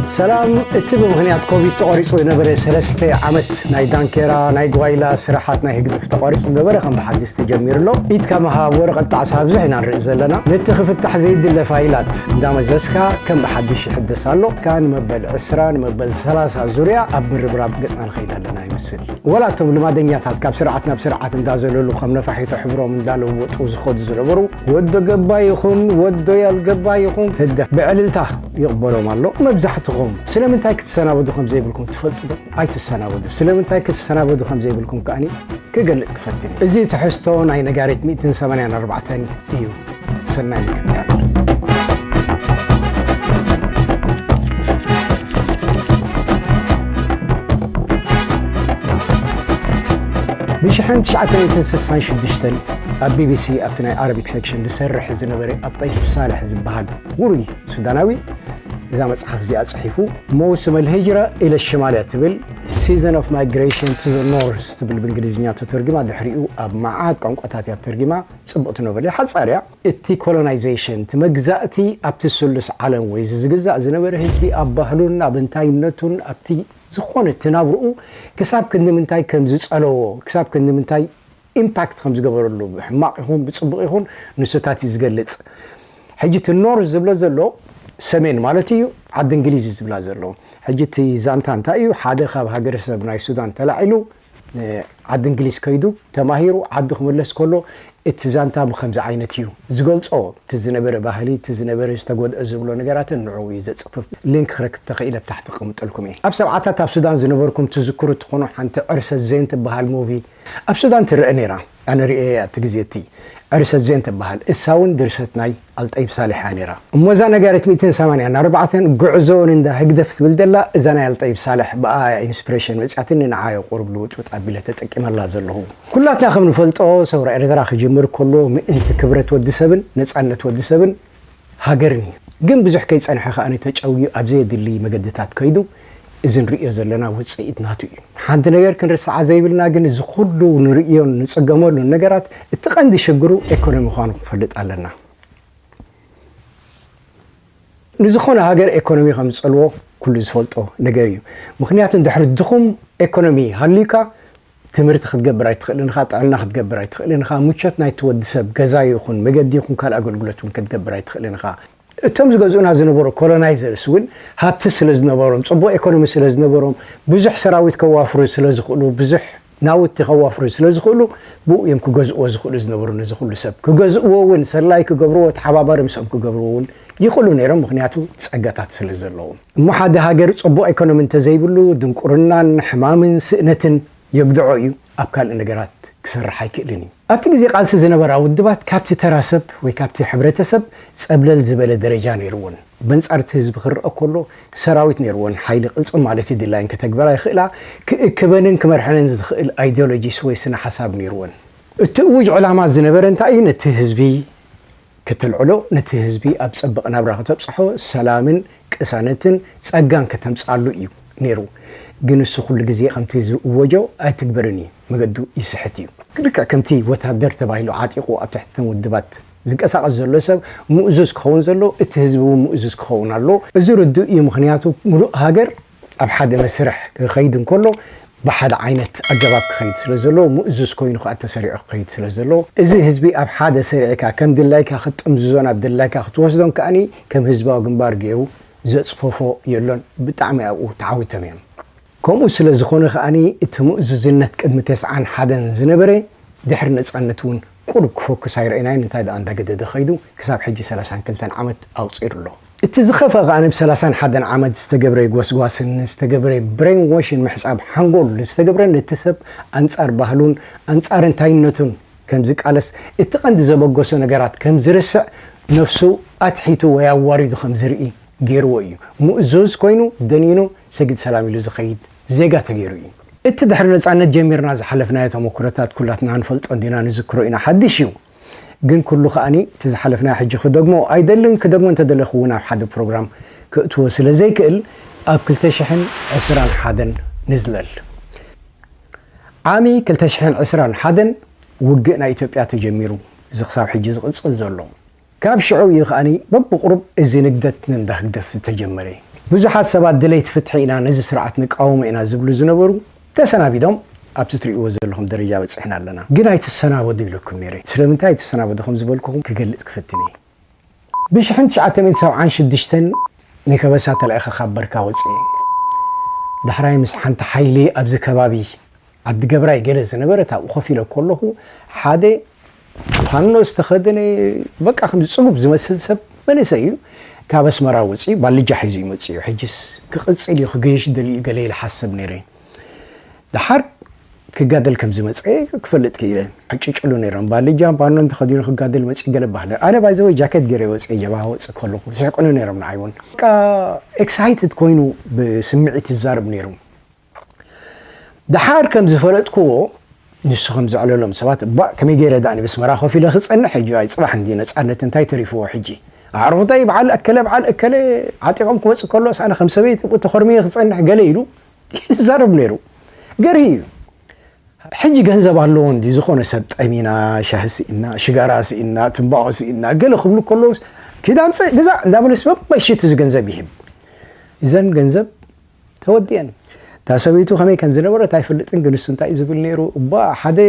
سلام اتبو مهنيات كوفيد تقاريصو ينبري سلسته عمت ناي دانكيرا ناي قوايلا سراحات ناي هقدف تقاريصو نبري خم بحدث تجمير له إيد كمها ورقة تعصاب زحنا نرئيز لنا نتخف التحزيد اللفايلات دام الزسكا كم بحدش يحدث له كان مبل عسران مبل ثلاثة زوريا أبر براب قصنا الخيدان لنا يمثل ولا تم لما دنيات هاد كاب سرعتنا بسرعة ندازل له خم نفحيتو حبرو من دالو وطوز خود زربرو ودو قبا يخون ودو يالقبا يخون هدف بعللته يقبلوا مالو مبزحتهم سلام تايك تسنابدوكم زي بالكم تفلتوا اي تسنابدو سلام تايك تسنابدوكم زي بالكم كاني كقلت كفتني ازي تحستون اي نقاريت 284 ايو سناني كتاب بشحن 966 بي بي سي ابتناي عربيك سكشن دسرح زنبري ابطيف صالح زبهال وري سوداناوي إذا ما تصحف زي أتصحفوا موسم الهجرة إلى الشمال تبل season of migration to the north تبل بالإنجليزية تترجمة دحريقو أب معاد قنقطات يترجمة تصبقت نوفلي حد صارع التي colonization تمجزأتي أبتسلس على ويز جزء زنبر هجبي أبهلون أبنتاي نتون أبتي زخون التنابرو كسب كنا منتاي كم زلوا كسب كنا منتاي impact خمس جبر له ما هم بتصبق يكون نسوتاتي زجلت حاجة النور زبلة سمين مالتيو عد انجليزي زبلا زلو حجتي زانتان تايو حدا خاب هاجر سبنا السودان تلعلو عد انجليز كيدو تماهيرو عد خملس كله اتزانتا بخمس عينتيو زغلصو تزنبر باهلي تزنبر استغود ازبلو نغرات نعوي زصفف لينك ركب تخيله تحت قمت لكم ايه اب سبعه تاع السودان زنبركم تذكروا تخونوا حنت عرس زين تبهال موفي اب السودان ترئنيرا انا رئيات تجزيتي عرس زين تبهال اساون درستناي الطيب صالح انيرا موزا نغارت 284 غعزون انده هقدف بلدلا اذا الطيب صالح بقى انسبريشن مصاتني نعاي قرب لوط وطابله تطقم الله زلهو كلاتنا خم نفلطو سور اريدرا خجمر كله انت كبرت ود سبن نصانت ود سبن هاجرني ግን ብዙሕ ከይጸንሐ ኸኣነ ተጫውዩ ኣብዘ ድሊ መገድታት ከይዱ እዝን ርእዮ ዘለና ውጽኢት ናቱ እዩ ሓንቲ ነገር ክንርስዓ ዘይብልና ግን እዚ ኩሉ ንርእዮ ንጽገመሉ ነገራት እቲ ቀንዲ ሽግሩ ኢኮኖሚ ዃኑ ክፈልጥ ኣለና ንዝኾነ ሃገር ኢኮኖሚ ከም ዝጸልዎ ኩሉ ዝፈልጦ ነገር እዩ ምክንያቱ ድሕሪ ድኹም ኢኮኖሚ ሃሊካ ትምህርቲ ክትገብር ኣይትኽእልን ጥዕና ክትገብር ኣይትኽእልን ሙቸት ናይ ትወድሰብ ገዛ ይኹን መገዲ ይኹን ካል ኣገልግሎት ክትገብር ኣይትኽእልን እቶም ዝገዙና ዝነበሩ ኮሎናይዘርስ እውን ሃብቲ ስለ ዝነበሮም ጽቡቕ ኢኮኖሚ ስለ ዝነበሮም ብዙሕ ሰራዊት ከዋፍሩ ስለ ዝኽእሉ ብዙሕ ናውቲ ከዋፍሩ ስለ ዝኽእሉ ብኡዮም ክገዝእዎ ዝኽእሉ ዝነበሩ ነዚ ኩሉ ሰብ ክገዝእዎ እውን ሰላይ ክገብርዎ ተሓባባሪ ምስኦም ክገብርዎ እውን ይኽእሉ ነይሮም ምክንያቱ ጸጋታት ስለ ዘለዎም እሞ ሓደ ሃገር ጽቡቕ ኢኮኖሚ እንተዘይብሉ ድንቁርናን ሕማምን ስእነትን يقدعوا يو أبكال النجارات كسر حيكلني. أبتدي زي قالس زنبرة ودبات كابتي تراسب وكابتي حبرة سب سقبل الزبالة درجان يروون. بنس أرتز بخر أكله سراويت نيرون حيلق الصم على سيد الله إنك تكبر يخلع كبنين كمرحلة الأيديولوجي سوي سنة حساب نيرون. التوج علماء زنبرة أنت أي نتهزبي كتلعلو نتهزبي أبسبق نبرة تبصحو سلامن كسانتن سأجان كتمسألو يو نيرو. جنس كل جزيء خمتي وجو أتكبرني مقدو يسحتي كلك كمتي وتهدر تبعيلو عاتقو أبتحتم والدبات زك أساق الزلو سب مؤزز كخون زلو اتهزبو مؤزز كخون اللو الزر الدقي مخنياتو ملوء هاجر أبحد مسرح خيد كله بحد عينة أجابك خيد سلزلو مؤزز كوين خو أتسريع خيد سلزلو إذا هزبي أبحد سريعك كم دلايك أخذت أمززون أبدلايك أخذت وصدون كأني كم هزبا وجنبار جيو زت صفوفو يلون بتعمي أو تعوي تمام كم أصل زخونة خاني اتمؤز زنت قدم تسعان حدا زنبري دحر نصنتون قرب فوكس هيريناين انتايد عند قد دخيدو كساب حجي 30 كلتن عمد او صير له اتزخف غانم 30 حدا عمد استجبري غوسغواسن استجبري برين واشن محساب حنقول استجبري نتسب انصار ባህሉን انصار انتاينتون كم زق علس اتقند زبغوسو نغرات كم زرسع نفسو اتحيتو وياواريدو خم زرئي غيرو እዩ ሙእዙዝ ኮይኑ ደኒኑ ሰግድ ሰላም ኢሉ ዝኸይድ ዜጋ ተገይሩ እዩ እቲ ድሕሪ ነፃነት ጀሚርና ዝሓለፍናዮ ተሞክሮታት ኩላትና ንፈልጦ እንዲና ንዝክሮ ኢና ሓድሽ እዩ ግን ኩሉ ኸኣኒ እቲ ዝሓለፍናዮ ሕጂ ክደግሞ ኣይደልን ክደግሞ እንተደለኹ እውን ኣብ ሓደ ፕሮግራም ክእትዎ ስለ ዘይክእል ኣብ 2021 ንዝለል ዓሚ 2021 ውግእ ናይ ኢትዮጵያ ተጀሚሩ እዚ ክሳብ ሕጂ ዝቕፅል ዘሎ كاب شعوي خاني ببقرب الزنقدت نندهدف تجمري ብዙሓት ሰባት ድሌት ፍትሒና ነዚ ስርዓት ንቃወሞ ኢና ዝብሉ ዝነበሩ ተሰናቢዶም ኣብቲ ትሪእዎ ዘለኹም ደረጃ በፂሕና ኣለና ግን ኣይተሰናበዱ ኢልኩም ነይረ ስለምንታይ ኣይተሰናበድኩም ዝበልኩኹም ክገልጽ ክፍትኒ ብ1976 ንከበሳ ተላኢኸ ካብ በርካ ወፅእ ዳሕራይ ምስ ሓንቲ ሓይሊ ኣብዚ ከባቢ ዓዲ ገብራይ ገለ ዝነበረት ኣብኡ ኮፍ ኢለ ከለኹ ሓደ ፋኖ ዝተኸደነ በቃ ከም ፅጉብ ዝመስል ሰብ መንእሰይ እዩ ካብ ኣስመራ ወፅኢ ባልጃ ሒዙ ይመፅእ እዩ ሕጂስ ክቕፅል እዩ ክገይሽ ደልዩ ገለ ኢለ ሓስብ ነይረ ድሓር ክጋደል ከም ዝመፀ ክፈልጥ ክኢለ ሕጭጭሉ ነይሮም ባልጃ ባኖ እንተኸዲኑ ክጋደል መፅእ ገለ ባህለ ኣነ ባይዘወይ ጃኬት ገይረ ወፅእ ጀብሃ ወፅእ ከለኹ ዝሕቁኑ ነይሮም ንዓይ እውን በቃ ኤክሳይትድ ኮይኑ ብስምዒት ይዛረብ ነይሩ ድሓር ከም ዝፈለጥክዎ ንስኹም ዝዕለሎም ሰባት ከመይ ገይረ ዳኣኒ ብስመራ ኮፍ ኢለ ክፀንሕ ሕጂ ኣይፅባሕ እንዲ ነፃነት እንታይ ተሪፍዎ ሕጂ ኣዕርፎታይ በዓል እከለ ዓጢቖም ክመፅእ ከሎ ኣነ ከም ሰበይቲ ተኸርሚየ ክፀንሕ ገለ ኢሉ ይዛረብ ነይሩ ገርሂ እዩ ሕጂ ገንዘብ ኣለዎ እንዲ ዝኾነ ሰብ ጠሚና ሻሂ ስኢና ሽጋራ ስኢና ትንባቆ ስኢና ገለ ክብሉ ከለዉ ኪዳ ኣምፅእ ግዛእ እንዳበለስ በባይሽት እዚ ገንዘብ ይህብ እዘን ገንዘብ ተወዲአን እታ ሰበይቱ ከመይ ከም ዝነበረት ኣይፈልጥን ግን እሱ እንታይ እዩ ዝብል ነይሩ እባ ሓደ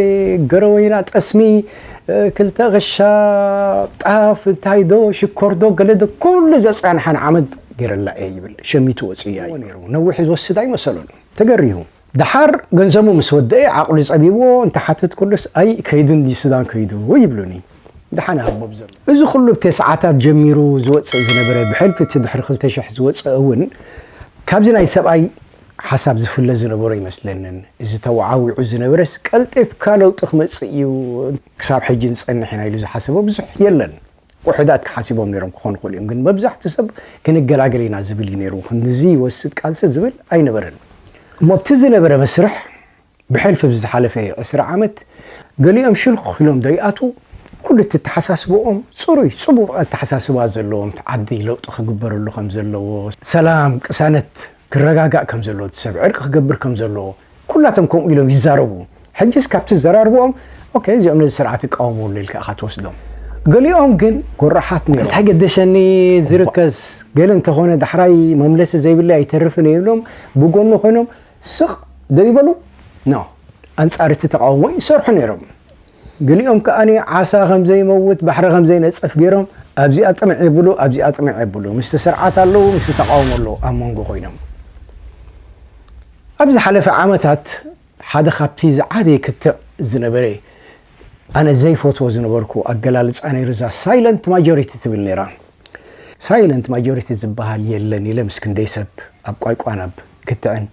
ገረወይና ጠስሚ ክልተ ቅሻ ጣፍ እንታይ ዶ ሽኮር ዶ ገለ ዶ ኩሉ ዘፅናሓን ዓመት ገይረላ እየ ይብል ሸሚቱ ወፅያ እዩ ነይሩ ነዊሕ ዝወስድ ኣይመሰሎን ተገሪሁ ድሓር ገንዘቡ ምስ ወደአ ዓቕሉ ፀቢብዎ እንተሓትት ኩሉስ ኣይ ከይድን ሱዳን ከይዱ ይብሉኒ ድሓነ ሃቦብ ዘሎ እዚ ኩሉ ብተስዓታት ጀሚሩ ዝወፅእ ዝነበረ ብሕልፊ እቲ ድሕሪ 2000 ዝወፅእ እውን ካብዚ ናይ ሰብኣይ ሓሳብ ዝፍለ ዝነበሮ ይመስለንን እዚ ተወዓዊዑ ዝነበረስ ቀልጢፍካ ለውጢ ክመፅእ እዩ ክሳብ ሕጂ ንፀንሕ ኢና ኢሉ ዝሓሰቦ ብዙሕ የለን ውሕዳት ክሓሲቦም ነይሮም ክኾኑ ክእሉ እዮም ግን መብዛሕትኡ ሰብ ክንገላገል ኢና ዝብል እዩ ነይሩ ክንዚ ይወስድ ቃልሲ ዝብል ኣይነበረን እሞ ብቲ ዝነበረ መስርሕ ብሕልፊ ብዝሓለፈ 10 ዓመት ገሊኦም ሽልኽ ኢሎም ደይኣቱ ኩሉ እተሓሳስቦኦም ፅሩይ ፅቡቕ እተሓሳስባ ዘለዎም ዓዲ ለውጢ ክግበረሉ ከም ዘለዎ ሰላም ቅሳነት ክረጋጋእ ከም ዘለዎ ሰብ ዕርቂ ክገብር ከም ዘለዎ ኩላቶም ከምኡ ኢሎም ይዛረቡ ሕጂስ ካብቲ ዘራርቦኦም ኦኬ እዚኦም ነዚ ስርዓት ይቃወምሉ ኢልካ ኢኻ ትወስዶም ገሊኦም ግን ጎራሓት ነይሮም እንታይ ገደሸኒ ዝርከስ ገለ እንተኾነ ዳሕራይ መምለሲ ዘይብለ ኣይተርፍን ይብሎም ብጎኑ ኮይኖም ስቕ ደይበሉ ኖ ኣንጻር እቲ ተቃውሞ ይሰርሑ ነይሮም ገሊኦም ከኣኒ ዓሳ ከም ዘይመውት ባሕሪ ከም ዘይነፀፍ ገይሮም ኣብዚኣ ጥምዕ ይብሉ ኣብዚኣ ጥምዕ ይብሉ ምስቲ ስርዓት ኣለዉ ምስቲ ተቃውሞ ኣለዉ ኣብ መንጎ ኮይኖም ኣብዚ ሓለፈ ዓመታት ሓደ ካብቲ ዝዓበየ ክትዕ ዝነበረ ኣነ ዘይፈትዎ ዝነበርኩ ኣገላልፃ ነይሩ እዛ ሳይለንት ማጆሪቲ ትብል ነይራ ሳይለንት ማጆሪቲ ዝበሃል የለን ኢለ ምስ ክንደይ ሰብ ኣብ ቋይቋን ኣብ ክትዕን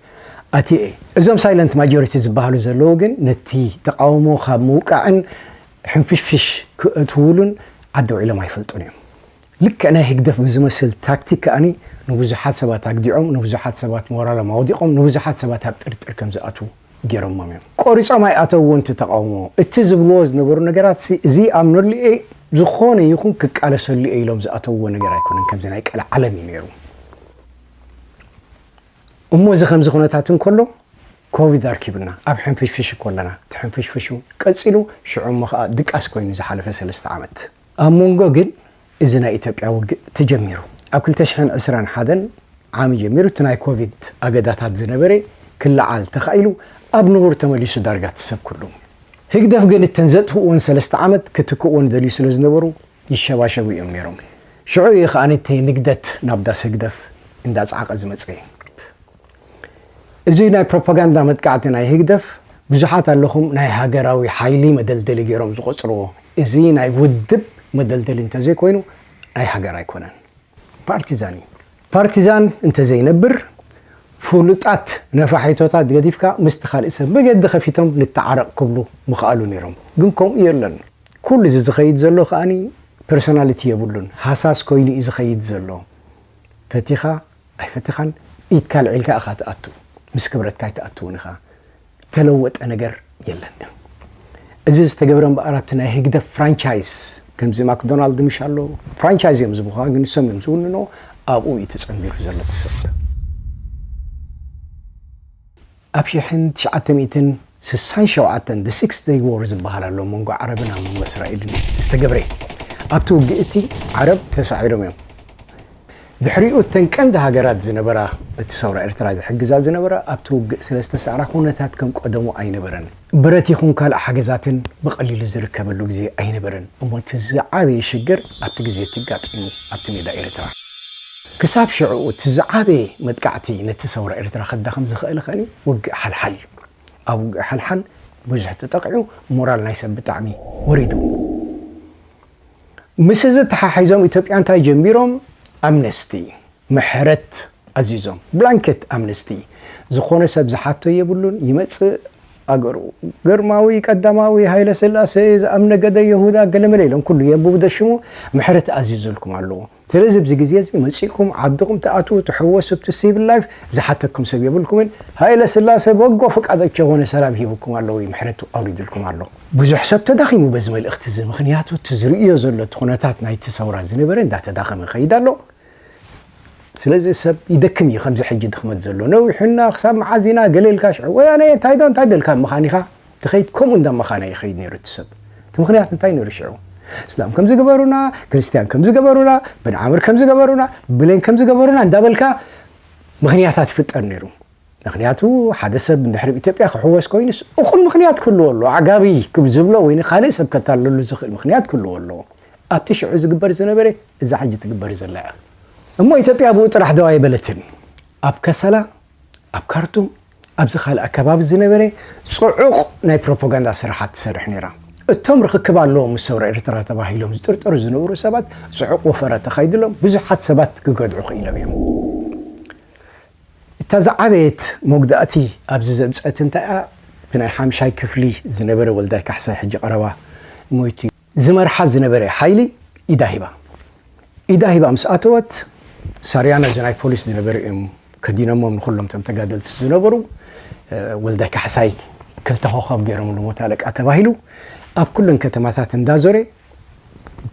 ኣትየ እዞም ሳይለንት ማጆሪቲ ዝበሃሉ ዘለዉ ግን ነቲ ተቃውሞ ካብ ምውቃዕን ሕንፍሽፍሽ ክእትውሉን ዓዲ ውዒሎም ኣይፈልጡን እዮም ልክዕ ናይ ህግደፍ ብዝመስል ታክቲክ ከኣኒ ንብዙሓት ሰባት ኣግዲዖም ንብዙሓት ሰባት ሞራሎም ኣውዲቖም ንብዙሓት ሰባት ኣብ ጥርጥር ከም ዝኣትዉ ገይሮሞም እዮም ቆሪፆም ኣይኣተውዎንቲ ተቃውሞ እቲ ዝብልዎ ዝነበሩ ነገራት እዚ ኣምነሉ እየ ዝኾነ ይኹን ክቃለሰሉ እየ ኢሎም ዝኣተውዎ ነገር ኣይኮነን ከምዚ ናይ ቀልዓ ዓለም እዩ ነይሩ እሞ እዚ ከምዚ ኩነታት እንከሎ ኮቪድ ኣርኪብና ኣብ ሕንፍሽፍሽ ኮለና እቲ ሕንፍሽፍሽ ቀፂሉ ሽዑሞ ከዓ ድቃስ ኮይኑ ዝሓለፈ 3 ዓመት ኣብ መንጎ ግን እዚ ናይ ኢትዮጵያ ውግእ ተጀሚሩ ኣብ 2021 ዓም ጀሚሩ እቲ ናይ ኮቪድ ኣገዳታት ዝነበረ ክለዓል ተኻኢሉ ኣብ ንቡር ተመሊሱ ዳርጋ ትሰብ ኩሉ ህግደፍ ግን እተን ዘጥፍእዎን 3 ዓመት ክትክእዎን ደልዩ ስለ ዝነበሩ ይሸባሸቡ እዮም ነይሮም ሽዑ እዩ ከዓ ነቲ ንግደት ናብ ዳስ ህግደፍ እንዳፀዓቐ ዝመፅእ እዚ ናይ ፕሮፓጋንዳ መጥቃዕቲ ናይ ህግደፍ ብዙሓት ኣለኹም ናይ ሃገራዊ ሓይሊ መደልደሊ ገይሮም ዝቆፅርዎ እዚ ናይ ውድብ መደልደሊ እንተዘይኮይኑ ናይ ሃገር ኣይኮነን ፓርቲዛን እዩ ፓርቲዛን እንተዘይነብር ፍሉጣት ነፋሒቶታት ገዲፍካ ምስቲ ካልእ ሰብ ብገዲ ከፊቶም ንተዓረቕ ክብሉ ምኽኣሉ ነይሮም ግን ከምኡ የለን ኩሉ እዚ ዝኸይድ ዘሎ ከኣኒ ፐርሶናሊቲ የብሉን ሃሳስ ኮይኑ እዩ ዝኸይድ ዘሎ ፈቲኻ ኣይፈቲኻን ኢትካ ልዒልካ ኢኻ ትኣቱ ምስ ክብረትካ ይተኣትውን ኢኻ ተለወጠ ነገር የለን እዚ ዝተገብረ እምበኣር ኣብቲ ናይ ህግደፍ ፍራንቻይዝ ከምዚ ማክዶናልድ ምሽ ኣሎ ፍራንቻይዝ እዮም ዝብኻ ግን ንሶም እዮም ዝውንኖ ኣብኡ እዩ ተፀንቢሩ ዘሎ ትሰብ ኣብ 1967 the 6 day war ዝበሃል ኣሎ መንጎ ዓረብን ኣብ መንጎ እስራኤልን ዝተገብረ ኣብቲ ውግእቲ ዓረብ ተሳዒሮም እዮም ድሕሪኡ ተንቀንድ ሃገራት ዝነበራ እቲ ሰውራ ኤርትራ ዝሕግዛ ዝነበራ ኣብቲ ውግእ ሰለስተ ሰዓራ ኩነታት ከም ቀደሙ ኣይነበረን ብረት ይኹን ካልእ ሓገዛትን ብቐሊሉ ዝርከበሉ ግዜ ኣይነበረን እሞ እቲ ዝዓበየ ሽግር ኣብቲ ግዜ ትጋጢሙ ኣብቲ ሜዳ ኤርትራ ክሳብ ሽዑ እቲ ዝዓበየ መጥቃዕቲ ነቲ ሰውራ ኤርትራ ከዳኸም ዝኽእል ኸኒ ውግእ ሓልሓል እዩ ኣብ ውግእ ሓልሓል ብዙሕ ተጠቂዑ ሞራል ናይ ሰብ ብጣዕሚ ወሪዱ ምስ እዚ ተሓሒዞም ኢትዮጵያ እንታይ ጀሚሮም ኣምነስቲ ምሕረት ኣዚዞም ብላንኬት ኣምነስቲ ዝኾነ ሰብ ዝሓቶ የብሉን ይመጽእ ኣገሩ ግርማዊ ቀዳማዊ ሃይለ ስላሴ ዝኣምነ ገደ ይሁዳ ገለመለ ኢሎም ኩሉ የንብቡ ደሽሙ ምሕረት ኣዚዙልኩም ኣለዎ ስለዚ ኣብዚ ግዜ እዚ መጺእኩም ዓድኩም ተኣትዉ ትሕወሱ ብቲ ሲቪል ላይፍ ዝሓተኩም ሰብ የብልኩምን ሃይለ ስላሴ በጎ ፈቃደች የሆነ ሰላም ሂብኩም ኣለዎ ምሕረት ኣውሪድልኩም ኣሎ ብዙሕ ሰብ ተዳኺሙ በዚ መልእኽቲ እዚ ምኽንያቱ እቲ ዝርእዮ ዘሎ እቲ ኩነታት ናይቲ ሰውራ ዝነበረ እንዳተዳኸመ ይኸይድ ኣሎ ስለዚ ሰብ ይደክም እዩ ከምዚ ሕጂ ድኽመት ዘሎ ነዊሕና ክሳብ መዓዚና ገሌልካ ሽዑ ወያነ እንታይ ደልካ መኻኒኻ ትኸይድ ከምኡ እንዳመኻና ይኸይድ ነይሩ እቲ ሰብ እቲ ምኽንያት እንታይ ነይሩ ሽዑ እስላም ከም ዝገበሩና ክርስቲያን ከም ዝገበሩና ብን ዓምር ከም ዝገበሩና ብሌን ከም ዝገበሩና እንዳበልካ ምኽንያታት ይፍጠር ነይሩ ምኽንያቱ ሓደ ሰብ እንድሕሪ ኢትዮጵያ ክሕወስ ኮይኑስ እኹል ምኽንያት ክህልዎ ኣሎ ዓጋቢ ክብዝብሎ ወይ ካልእ ሰብ ከታለሉ ዝኽእል ምኽንያት ክህልዎ ኣሎ ኣብቲ ሽዑ ዝግበር ዝነበረ እዛ ሕጂ ትግበር ዘላ እያ እሞ ኢትዮጵያ ብኡ ጥራሕ ደዋ የበለትን ኣብ ከሰላ ኣብ ካርቱም ኣብዚ ካልእ ኣከባቢ ዝነበረ ጽዑቕ ናይ ፕሮፓጋንዳ ስራሓት ትሰርሕ ነይራ እቶም ርክክብ ኣለዎም ምስ ሰውራ ኤርትራ ተባሂሎም ዝጥርጠሩ ዝነበሩ ሰባት ጽዑቕ ወፈራ ተኻይድሎም ብዙሓት ሰባት ክገድዑ ክኢሎም እዮም እታ ዝዓበየት መጉዳእቲ ኣብዚ ዘምፀት እንታይ እያ ብናይ ሓምሻይ ክፍሊ ዝነበረ ወልዳይ ካሕሳይ ሕጂ ቀረባ ሞይቱ ዝመርሓ ዝነበረ ሓይሊ ኢዳ ሂባ ምስ ኣተወት ሳርያና ዝናይ ፖሊስ ዝነበሩ እዮም ከዲኖሞም ንኩሎም ቶም ተጋደልቲ ዝነበሩ ወልዳይ ካሕሳይ ክልተ ኮኸብ ገይሮምሉ ሞት ኣለቃ ተባሂሉ ኣብ ኩለን ከተማታት እንዳዞረ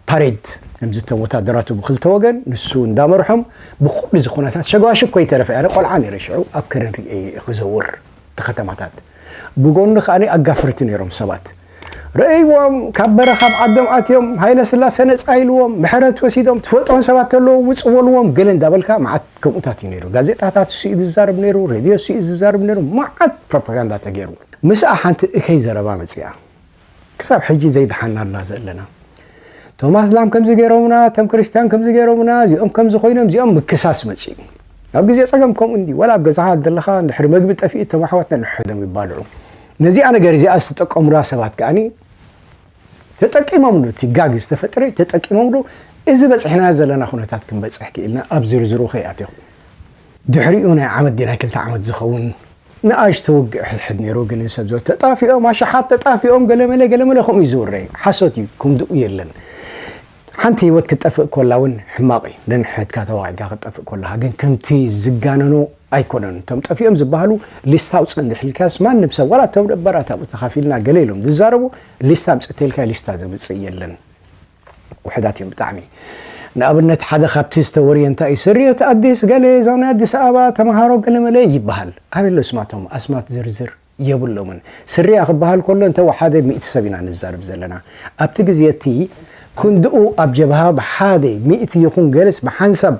ፓሬድ ከምዚ እቶም ወታደራቱ ብክልተ ወገን ንሱ እንዳመርሖም ብኩሉ ዝኾነታት ሸጓሽኮ ይተረፈ ኣነ ቆልዓ ነይረ ሽዑ ኣብ ከረን ርኤ ክዘውር እቲ ከተማታት ብጎኑ ከዓኒ ኣጋፍርቲ ነይሮም ሰባት ረእይዎም ካብ በረኻ ዓዶም ኣትዮም ሃይለ ስላሴ ነፃ ኢልዎም ምሕረት ወሲዶም ትፈልጦም ሰባት ኣለዎ ውፅእ በልዎም ገለ እንዳበልካ መዓት ከምኡታት እዩ ነይሩ ጋዜጣታት እሱ ዝዛረብ ነይሩ ሬድዮ እሱ ዝዛረብ ነይሩ መዓት ፕሮፓጋንዳ ተገይሩ ምስኣ ሓንቲ እከይ ዘረባ መፅያ ክሳብ ሕጂ ዘይድሓና ኣላ ዘለና ቶም እስላም ከምዚ ገይሮምና ቶም ክርስቲያን ከምዚ ገይሮምና እዚኦም ከምዚ ኮይኖም እዚኦም ምክሳስ መፅኡ ኣብ ግዜ ፀገም ከምኡ እንዲ ወላ ኣብ ገዛኻ ዘለኻ እንድሕሪ መግቢ ጠፊኡ እቶም ኣሕዋትና ንሕዶም ይባልዑ ነዚኣ ነገር እዚኣ ዝተጠቀሙላ ሰባት ከዓኒ ተጠቂሞምሉ እቲ ጋግ ዝተፈጠረ ተጠቂሞምሉ እዚ በፅሕና ዘለና ኩነታት ክንበፅሕ ክኢልና ኣብ ዝርዝሩ ከይኣትኹ ድሕሪኡ ናይ ዓመት ናይ 2 ዓመት ዝኸውን ንኣሽ ተወግዕ ሕድሕድ ነይሩ ግን ሰብ ዘ ተጣፊኦም ኣሸሓት ተጣፊኦም ገለመለ ከምኡ ይዝውረዩ ሓሶት እዩ ኩምድኡ የለን ሓንቲ ህይወት ክጠፍእ ኮላ እውን ሕማቕ እዩ ነንሕድካ ተዋዒድካ ክጠፍእ ኮላኻ ግን ከምቲ ዝጋነኖ ኣይኮነን እቶም ጠፊኦም ዝበሃሉ ሊስታ ውፅእ እንድሕልካስ ማንም ሰብ ዋላ እቶም ደበራት ኣብኡ ተኻፊልና ገለ ኢሎም ዝዛረቡ ሊስታ ምፅእተልካ ሊስታ ዘምፅእ የለን ውሕዳት እዮም ብጣዕሚ ንኣብነት ሓደ ካብቲ ዝተወርየ እንታይ እዩ ስርየት ኣዲስ ገለ እዞም ናይ ኣዲስ ኣበባ ተምሃሮ ገለመለ ይበሃል ኣበሎ ስማቶም ኣስማት ዝርዝር የብሎምን ስርያ ክበሃል ከሎ እንተ ሓደ 100 ሰብ ኢና ንዛረብ ዘለና ኣብቲ ግዜ እቲ ኩንድኡ ኣብ ጀብሃ ብሓደ 100 ይኹን ገለስ ብሓንሳብ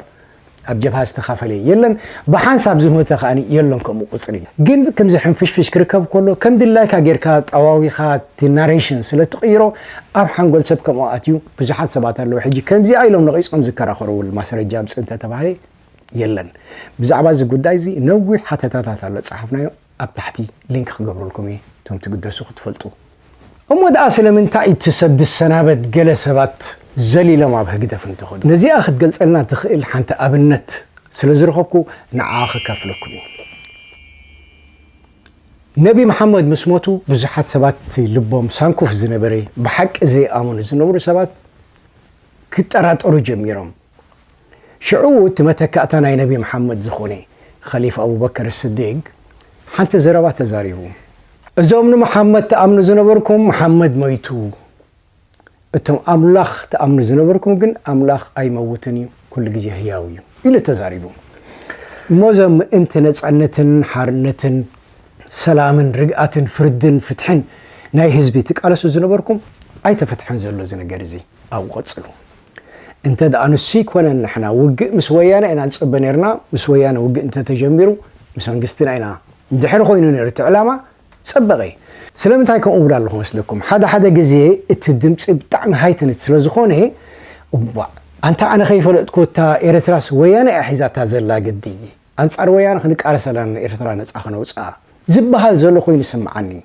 ኣብ ጀብሃ ዝተኻፈለ የለን ብሓንሳብ ዝሞተ ከዓኒ የለን ከምኡ ቁፅሪ ግን ከምዚ ሕንፍሽፍሽ ክርከብ ከሎ ከም ድላይካ ጌርካ ጣዋዊኻ እቲ ናሬሽን ስለትቕይሮ ኣብ ሓንጎል ሰብ ከምኡ ኣትዩ ብዙሓት ሰባት ኣለዉ ሕጂ ከምዚ ኢሎም ነቒፆም ዝከራኸሩሉ ማስረጃ ምፅእ እንተተባሃለ የለን ብዛዕባ እዚ ጉዳይ እዚ ነዊሕ ሓተታታት ኣሎ ፃሓፍናዮ ኣብ ታሕቲ ሊንክ ክገብረልኩም እየ እቶም ትግደሱ ክትፈልጡ እሞ ደኣ ስለምንታይ እቲ ሰብ ዝሰናበት ገለ ሰባት ዘሊሎም ኣብ ህግደፍ እንትኸዱ ነዚኣ ክትገልፀልና ትኽእል ሓንቲ ኣብነት ስለ ዝረኸብኩ ንዓኣ ክካፍለኩም እዩ ነቢ መሓመድ ምስ ሞቱ ብዙሓት ሰባት ልቦም ሳንኩፍ ዝነበረ ብሓቂ ዘይኣመኑ ዝነበሩ ሰባት ክጠራጠሩ ጀሚሮም ሽዑ እቲ መተካእታ ናይ ነቢ መሓመድ ዝኾነ ኸሊፋ አቡበከር ስዲቅ ሓንቲ ዘረባ ተዛሪቡ እዞም ንመሓመድ ተኣምኑ ዝነበርኩም መሓመድ ሞይቱ እቶም ኣምላኽ ተኣምኑ ዝነበርኩም ግን ኣምላኽ ኣይመውትን እዩ ኩሉ ግዜ ህያው እዩ ኢሉ ተዛሪቡ እሞዞም ምእንቲ ነፃነትን ሓርነትን ሰላምን ርግኣትን ፍርድን ፍትሕን ናይ ህዝቢ ትቃለሱ ዝነበርኩም ኣይተፈትሐን ዘሎ እዚ ነገር እዚ ኣብኡ ቀፅሉ انت دا انسي كون نحنا وق مس ويانا انا نصبنيرنا مس ويانا وق انت تجميرو مس منغستنا انا دحر خوينو نرت علامه صبغي سلامتاي كون اورا الله مسلكم حدا غزي الدمص بطعم هايتن سلازخونه انت انا خايف لقطكوتا ايرتراس ويانا احيزاتا زلا قدي انصار ويانا خنقارسلان ايرترا نصا خنوصا زبحال زلو خوين يسمعني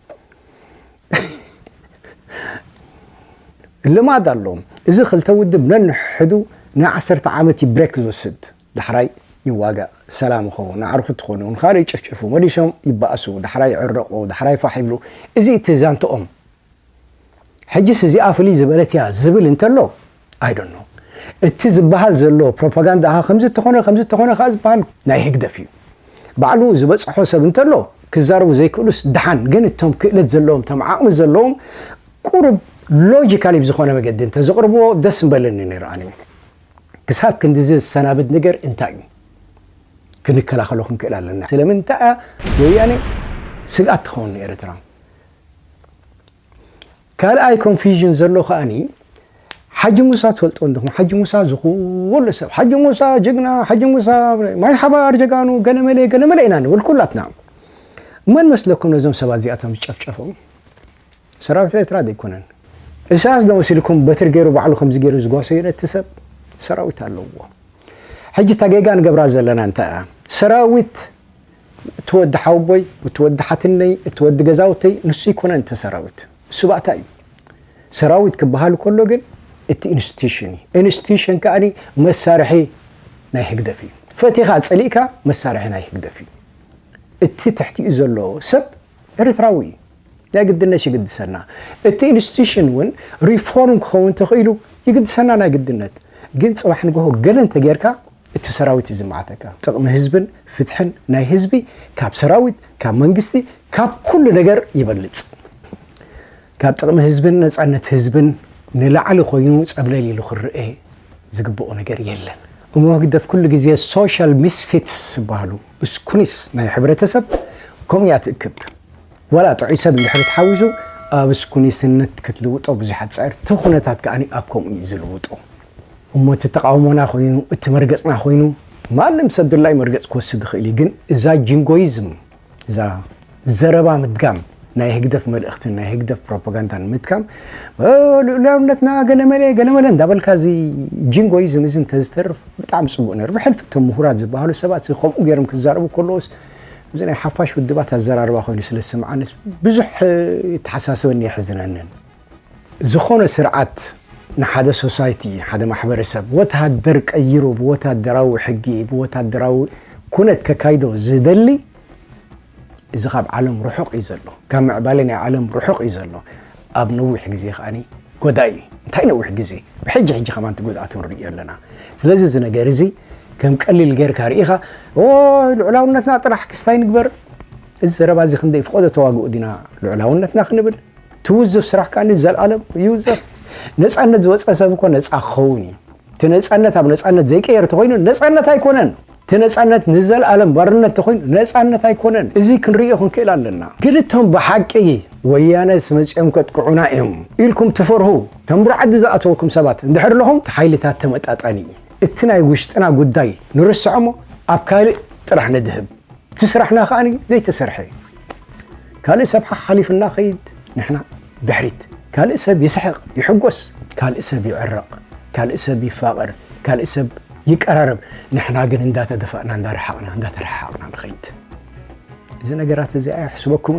اللي ما دالهم إذا خلته ودب نحدو نا10 عامتي بريك زوسد دحراي يواجا سلام خو نعرف تخونوا ونخالي يشفشفوا ماليشهم يبقسوا دحراي يعرقوا دحراي فاحبلو إذا تزانتهم حجس إذا أفلي زبالتيا زبل انتلو I don't know التزبهال زلو بروباغندا ها خمسة تخونه خاز بهال ناي هيك دفيو بعلو زبص حسب انتلو كزارو زي كلس دحان جنتهم كقلت زلهم تم عقم زلهم قرب لوجيكالي بزخونه مقد انت زقربو دس مبلني نيراني كساب كندز السنابد نجر انتاي كنكلا خلوكم كلالنا سلام انت وياني سقات تخون ايرترا قال اي كونفيوجن زلو خاني حج موسى تولط عندكم حج موسى زخول سب حج موسى جقنا حج موسى ما يحبار جقانو قلملي انان والكلاتنا من مسلكم نزوم سبات زياتهم يشفشفوا سراوت ايرترا ديكونن اساس دو سيلكم بترغيرو بعلو خمس غيرو زغوسيره تسب سراويت አለዎ حج تاغيغان غبرا زلنا انت سراويت تود حوبوي وتود حتني تود غزاوتي نسي يكون انت سراويت سبعتاي سراويت كبحال كله ግን እቲ انستيشن كاني مسارحي ناي هقدفي فتيخا صليكا مسارحي ناي هقدفي እቲ تحتي زلو سب اريتراوي لا قدنا شي قد سنة التي انستيشن وين ريفورم كون تخيلو يقد سنة لا قدنت قلت صباح نقول قلن تجيركا التسراويت زمعتك طقم حزبن فتحن ناي حزبي كاب سراويت كاب منغستي كاب كل ነገር يبلص كاب طقم حزبن نصانت حزبن نلعل خوينو صبلل يلخرئ زغبو ነገር يلن وموقدف كل غزي سوشيال ميسفيتس بحالو اسكونيس ناي حبرتسب كوم ياتكب ولا تعيسب اللي حد تحوزو ابسكوني سنت كتلوطو بزحات صير تخونتات كاني ابكم يزلوطو امو تتقاومونا خوينو اتمرغصنا خوينو مالم سد الله مرغص كوسد خيلي جن اذا جينغويزم اذا زربا مدغام ناي هقدف ملእخت ناي هقدف بروباغندا متكم لونتنا غلمله دبل كازي جينغويزم ازن تزترف بتعم صبو نر بحلفتهم مهورات زبالو سبات خم غيرم كزاربو كلوس زين حفاش ودبات الزراربا خوينو سلسمعنس بزح يتحساسوني يحزننن زخونه سرعات نحدا سوسايتي حدا محبرسب وتهدر قيرو بوتادراو حقي بوتادراو كنت ككايدو زدلي اذا خاب عالم رحق يزلو كان معبالنا عالم رحق يزلو ابنوح غزي خاني غداي انتي نوح غزي بحج كمان تغداتون ريالنا سلازي زنغرزي كم قليل غير كاريخه العلاونتنا طرح كستاي نقبر الزربا زي خندي فقود تواغو دينا العلاونتنا خنبل توزف سراح كان زلالم يوزف نصانت زوصا سب كو نصا خوني تنصانت اب نصانت زي قير تخوينو نصانت ايكونن تنصانت نزل عالم برنت تخوين نصانت ايكونن ازي كنريخون كيلالنا قلتهم بحقي ويانا سمصيم كتقعنا ام يلكم تفرهو تمبر عد زاتوكم سبات اندحر لهم تحيلታት ተመጣጣኒ اتناي وشطنا ጉዳይ نرسعمو አካል ጥራሕ ነድህብ تسرحنا خاني زي تسرحي كالي سبح حليفنا خيد نحنا دحريت كالي سب يسحق يحقس كالي سب يعرق كالي سب يفاقر كالي سب يقررب نحنا ግን እንዳተደፋና እንዳተረحقنا نخيد اذا ነገራት እዚ አይحسبكم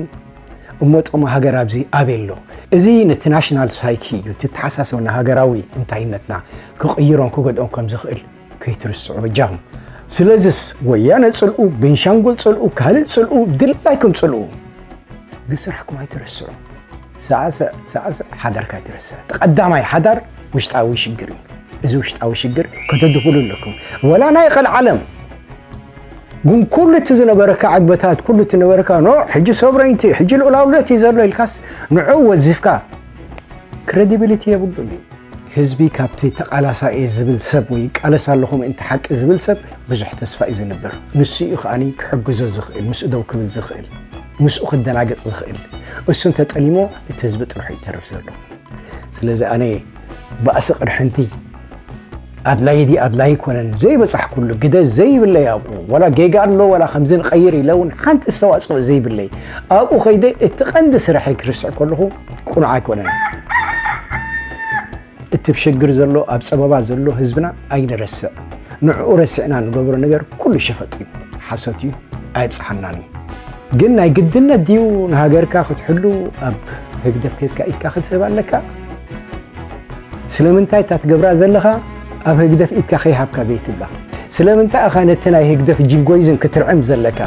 እሞጥማ ሀገር አብዚ አቤሎ እዚ ኢንተርናሽናል ሳይኪ ትተሐሳሰውና ሀገራዊ እንታይነትና ከቀይሮን ከገዶን ከም ዝኽእል ከይትርስዑ ጃም ስለዚህ ወያነ ጽልኡ ቤንሻንጉል ጽልኡ ካልእ ጽልኡ ድላይኩም ጽልኡ ግስራሕኩም አይትርስዑ ساعة حدر كاترسة تقدمي حدر وشتاوي شجر إذا وشتاوي شجر كتدخلوا لكم ولا نايق العالم قم كل تزنا بركة عقبتات كل تزنا بركة نوع حجي سوبرينتي حجي الأولويات يزرلو الكاس نعو الزفكا credibility يبدو حزبي كابتي تقالا ساي زبل سب ويك على سالهم انت حق زبل سب بزح تسفا إذا نبر نسي أخاني كحجز زخيل مسؤدو كمل زخيل مسؤ خدناقص زخيل እሱን ተጠሊሞ ተዝብ ጥሩሕ ይተርፍ ዘሎ ስለዚህ እኔ በአስቅ ርሕንቲ أدلاي دي أدلاي كونن زي بصح كله كده زي بالله أبو ولا جيجا له ولا خمسين غير يلون حنت استوى زي بالله أبو خيدة التقندس رح يكرس كله كون عاكونن التبشجر زلوا أبس أبا زلوا حزبنا أين رسع نوع رسعنا نقبر نجار كل شفتي حسيتي أبس حناني قلنا يقدنا ديو نهاجر كاخد حلو أب هكذا كيف كاخد تبالك سلامنتاي تتقبر زلها أب هكذا في إيدك خي حبك ذي تبلا سلامنتا أخانتنا هكذا في جينجويزم كترعم زلك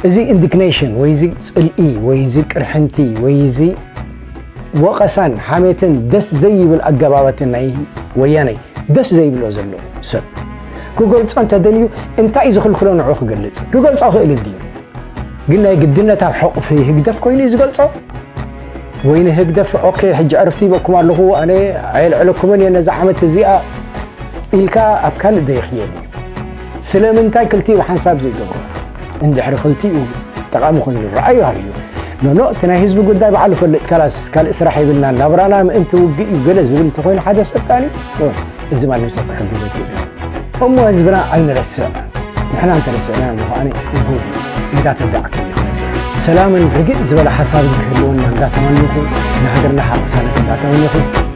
زي إنديكنيشن ويزي سألئي ويزي كرحنتي ويزي وقسان حاميتن دس زي بالأقبابة وياني دس زي بالوزلو سب كوغلص أنت دليو أنت إذا خلنا نعوخ قلت كوغلص أخو إلى الدين قلنا يقدرنا تاع حق في هقدف كوين يزقلص وين هقدف أوكي حج عرفتي بكم الله أنا عيل علكم أني أنا زعمت زيئة إلكا أبكال دي خيالي سلام أنت كلتي وحنساب زي قبل عند حرقلتي وتقام خوين الرأي هاليو نو تنا حزب قداي بعلف كلاس كان اسرحي بالنا نبرانا انت وجلز بنت خوين حدث الثاني زي ما نمسك حبيبتي هم حزبنا اين رسع نحن انت رسعنا وانا يهود متى تدعك سلاما رجع زبل حساب حلونا دا تمنكم نهجرنا حق سنه دا تمنكم